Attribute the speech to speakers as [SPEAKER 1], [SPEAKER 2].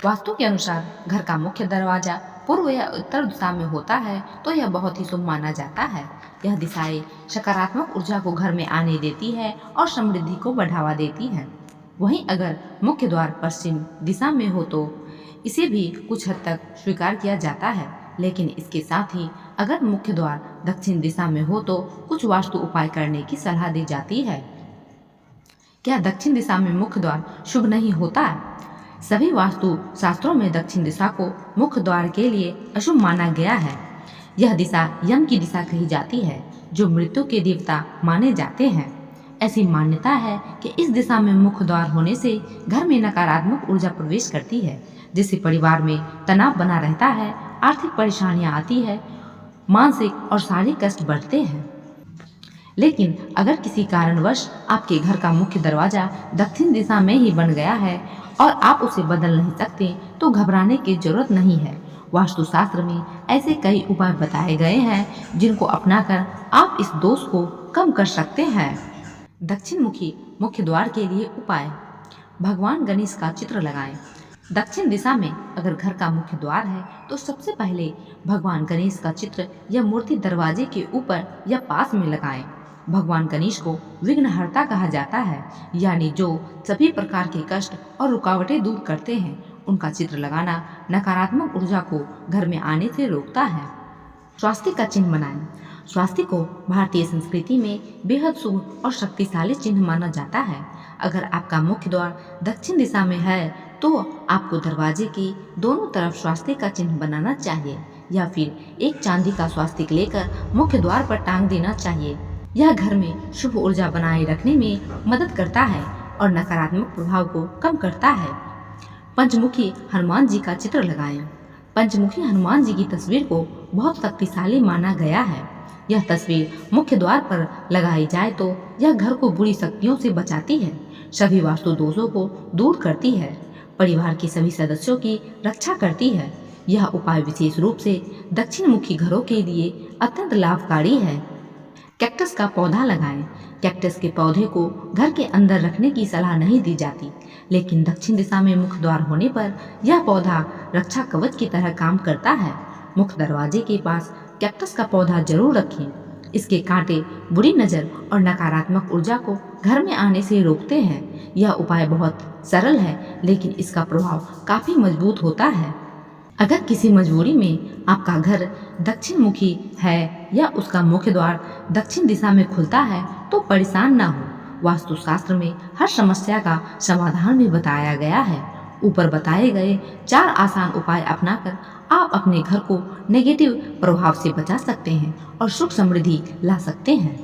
[SPEAKER 1] वास्तु के अनुसार घर का मुख्य दरवाजा पूर्व या उत्तर दिशा में होता है तो यह बहुत ही शुभ माना जाता है। यह दिशाएं सकारात्मक ऊर्जा को घर में आने देती है और समृद्धि को बढ़ावा देती है। वहीं अगर मुख्य द्वार पश्चिम दिशा में हो तो इसे भी कुछ हद तक स्वीकार किया जाता है, लेकिन इसके साथ ही अगर मुख्य द्वार दक्षिण दिशा में हो तो कुछ वास्तु उपाय करने की सलाह दी जाती है। क्या दक्षिण दिशा में मुख्य द्वार शुभ नहीं होता? सभी वास्तु शास्त्रों में दक्षिण दिशा को मुख्य द्वार के लिए अशुभ माना गया है। यह दिशा यम की दिशा कही जाती है, जो मृत्यु के देवता माने जाते हैं। ऐसी मान्यता है कि इस दिशा में मुख्य द्वार होने से घर में नकारात्मक ऊर्जा प्रवेश करती है, जिससे परिवार में तनाव बना रहता है, आर्थिक परेशानियां आती है, मानसिक और शारीरिक कष्ट बढ़ते हैं। लेकिन अगर किसी कारणवश आपके घर का मुख्य दरवाजा दक्षिण दिशा में ही बन गया है और आप उसे बदल नहीं सकते तो घबराने की जरूरत नहीं है। वास्तुशास्त्र में ऐसे कई उपाय बताए गए हैं जिनको अपनाकर आप इस दोष को कम कर सकते हैं। दक्षिण मुखी मुख्य द्वार के लिए उपाय। भगवान गणेश का चित्र लगाएं। दक्षिण दिशा में अगर घर का मुख्य द्वार है तो सबसे पहले भगवान गणेश का चित्र या मूर्ति दरवाजे के ऊपर या पास में लगाएं। भगवान गणेश को विघ्नहर्ता कहा जाता है, यानी जो सभी प्रकार के कष्ट और रुकावटें दूर करते हैं। उनका चित्र लगाना नकारात्मक ऊर्जा को घर में आने से रोकता है। स्वास्तिक का चिन्ह बनाएं। स्वास्तिक को भारतीय संस्कृति में बेहद शुभ और शक्तिशाली चिन्ह माना जाता है। अगर आपका मुख्य द्वार दक्षिण दिशा में है तो आपको दरवाजे के दोनों तरफ स्वास्तिक का चिन्ह बनाना चाहिए या फिर एक चांदी का स्वास्तिक लेकर मुख्य द्वार पर टांग देना चाहिए। यह घर में शुभ ऊर्जा बनाए रखने में मदद करता है और नकारात्मक प्रभाव को कम करता है। पंचमुखी हनुमान जी का चित्र लगाएं। पंचमुखी हनुमान जी की तस्वीर को बहुत शक्तिशाली माना गया है। यह तस्वीर मुख्य द्वार पर लगाई जाए तो यह घर को बुरी शक्तियों से बचाती है, सभी वास्तु दोषों को दूर करती है, परिवार के सभी सदस्यों की रक्षा करती है। यह उपाय विशेष रूप से दक्षिण मुखी घरों के लिए अत्यंत लाभकारी है। कैक्टस का पौधा लगाएं। कैक्टस के पौधे को घर के अंदर रखने की सलाह नहीं दी जाती, लेकिन दक्षिण दिशा में मुख्य द्वार होने पर यह पौधा रक्षा कवच की तरह काम करता है। मुख्य दरवाजे के पास कैक्टस का पौधा जरूर रखें। इसके कांटे बुरी नजर और नकारात्मक ऊर्जा को घर में आने से रोकते हैं। यह उपाय बहुत सरल है, लेकिन इसका प्रभाव काफी मजबूत होता है। अगर किसी मजबूरी में आपका घर दक्षिण मुखी है या उसका मुख्य द्वार दक्षिण दिशा में खुलता है तो परेशान न हो। वास्तुशास्त्र में हर समस्या का समाधान भी बताया गया है। ऊपर बताए गए 4 आसान उपाय अपनाकर आप अपने घर को नेगेटिव प्रभाव से बचा सकते हैं और सुख समृद्धि ला सकते हैं।